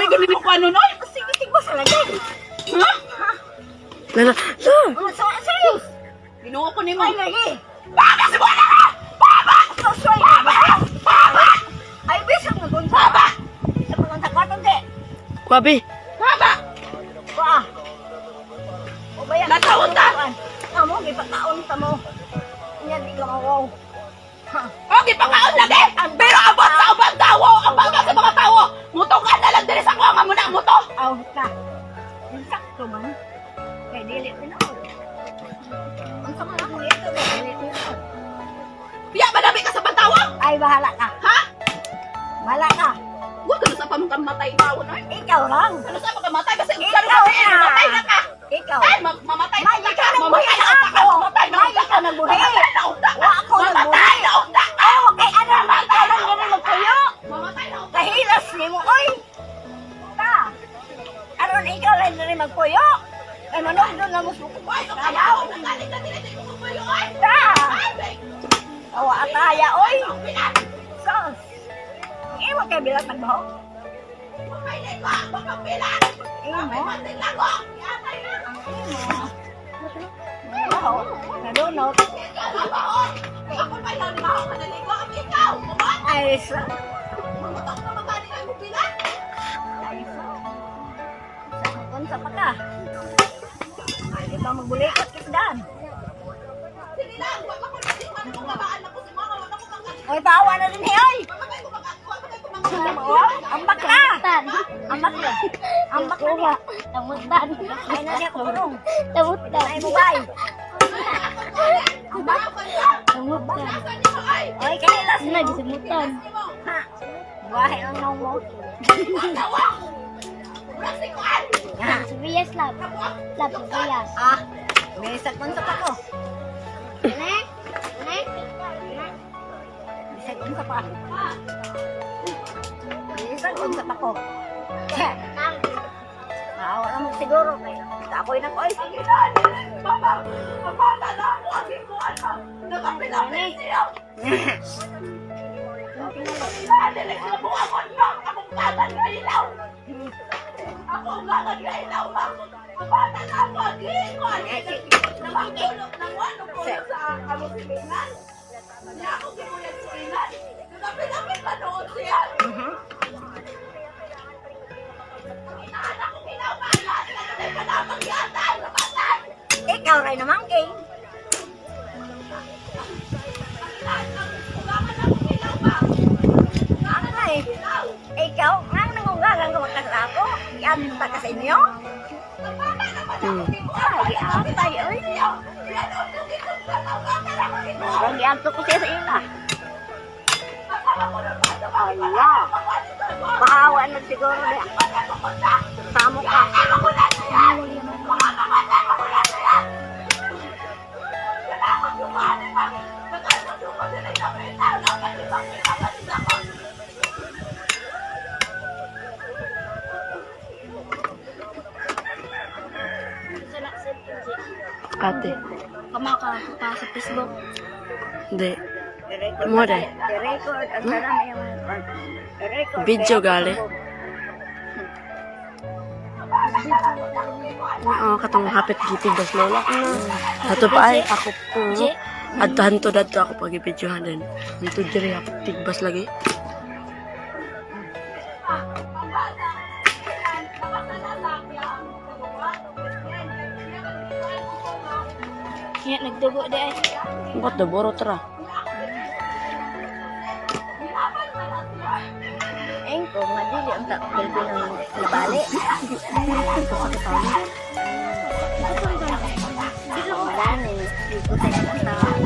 may ganun mo kung ano noy. Sige, tigba sa lagay. Ha? Lala. Serious? Binuo ko ni mo. Ay, lagi. Baba! Sibuan na! Baba! Sosoy. Baba! Ay, bisang na gunsa. Baba! Sa pagkanta kwarto, di. Kwabi. Baba! Ba? O ba yan? Nataon ta! Amo, ipataon ta mo. Yan, ikaw mawaw. Okay, pakaon lagi! Pero abot sa ubang tawo! Ang bangga sa mga tawo! Mutukan na lang din sa kuha nga mo na muto! Aw, ka. Sakto man. Kaya dili din ako. Ang sama na kung ito, dili din ako. Piya, madami ka sa bantawang! Ay, bahala ka. Ha? Bahala ka. Huwag ka na sa pamang kamatay tawon ay! Ikaw lang. Ano sa pagkamatay? Kasi Ikaw mamatay na ka! Ikaw. Ay, mamatay na Maya ka! ka Mamatay na nagbuhi ka! Mamatay na Maya ka nagbuhi. Mamatay na unta ka! Wa ako nagbuhi. Mamatay na unta ka! Oh, kay ano naman ikaw lang ganun magtuyo. Mamatay na unta! Kahilas ni mo, oy. Ta. Aron ikaw lang rin magpuyo. Ay, manong doon na mo suko. Ay, kayaw! Nagalit na tinitid mo kung kayo ay! Ta. Ay, bay! Awa ataya, oy. Ang pinan! Sos. Iwa kay bilang nagbaho. Ay, liko! Baka pinan! Imo. Ay, matin lang ko! Yatay na! Nagbaho. Nadunot. Ikaw na ba o? Ako pa lang ni Maho ka naligo. Ang ikaw! Kumat! Ay, sa. Mamutok na magkali lang yung pinan! Ay, sa. Sa kunsa pa ka. Ay, di ba magbulikot kisdan? Sige lang! Huwag ako na si Mano kung babaan ako si Mama. Huwag ako kang Oy, tawa na din, hey. Mamatay ko mag-atwa. Mamatay ko Ambak ka! Ambak ka! Ambak ka niya! Tamutan. Ay na niya kurong! Tamutan. Ay mo bay! Ambak! Tamutan. Oy, kailas mo! Nagsimutan. Ha! Buhay ang nong mo! Ha! Sabias lab. Lab, sabias. Ah! Bisag kung sa pa ko! Ne? Ne? Bisag kung sa pa! Bisag kung sa pa ko! Maawa na mo siguro kaya ako'y na ko ay! Ako ang gagad na ilaw, mabata na ako, gingon. Namagtulog ng wano ko sa amusilingan. Niya ako gimuyan silingan. Nagapit-apit pa noon siya. Inaanak kong ilaw, malas. Nagapit pa na magyatan, nabatan. Ikaw rin naman, King! Ulangan akong ilaw ba? Ano na eh? Ikaw, nga nangungagang ka magkasala ako? Yan ta ka sa inyo? Ay, atay, oy! Parang gianto ko siya sa ila. Ala! Bahawa na siguro niya. Samo ka. Ate. Kamaka pa sa Facebook. Hindi. Mo deh. I-record. Ang sarang yung i-record. Video gali. Oo, katong hapit gipig das lola ko na. Ato pa ay ako po. Adto hanto dadto ako pag i-videohan din. Dito diri ako tigbas lagi. Yan, nagdugo di ay. Ba't na boro tara? Engko, madili ang takbil ng nabali. Wala ni. Dito sa isang tao.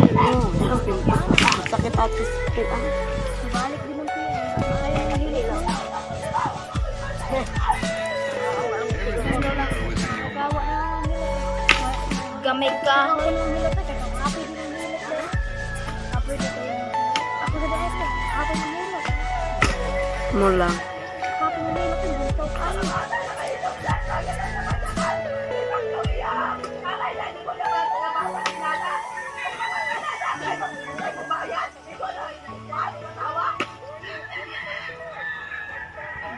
Sakit ate sakit ah. Balik din ang tiyan. Kaya nahili lang. Gamay ka. Mo lang.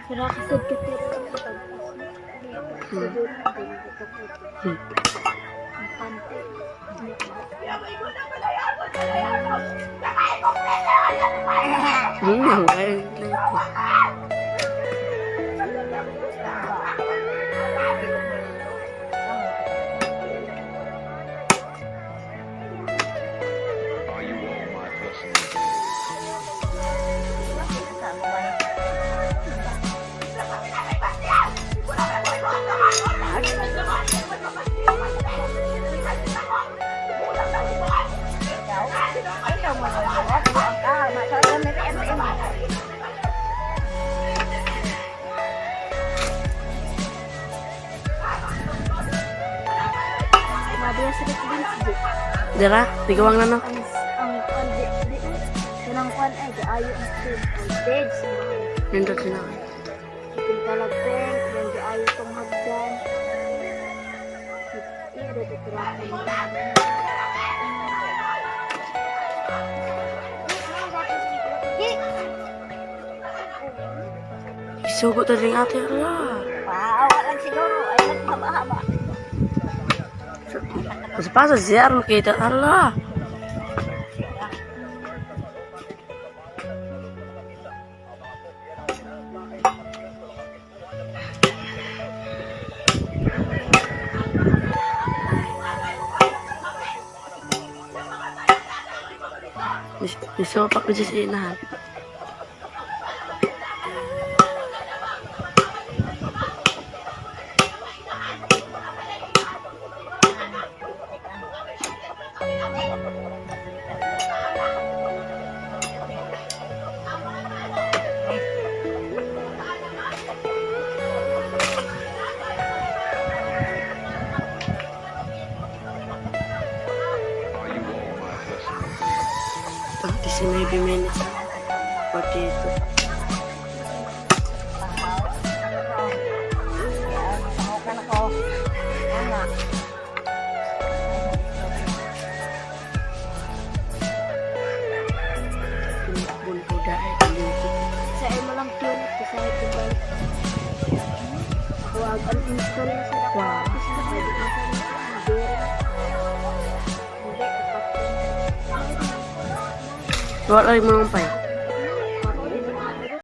Sira ka sa tutur. Ay, Are you all my personal Mabaya sa din si dira, tigawang na no. ang kandi di kanang kwan ay gaayo ang food voltage. Nindot sila. Pintalagpeng, yan gaayo tong hagdan. Iro to Isugot na rin ate. Ala. Paawa lang siguro. Ay, naghaba-haba. Pasa siya makita. Ala. Bisa pak kerja sih nah. Are you all my personal 19 minutes. Seperti itu. Pangukan ako. Ano? Pun kuda dito. Sa imo lang yun, sa ito ba? Huwag ang install na sila. Wow. Kasi na pwede na sa mga hindi, kapag Wala rin mga pay.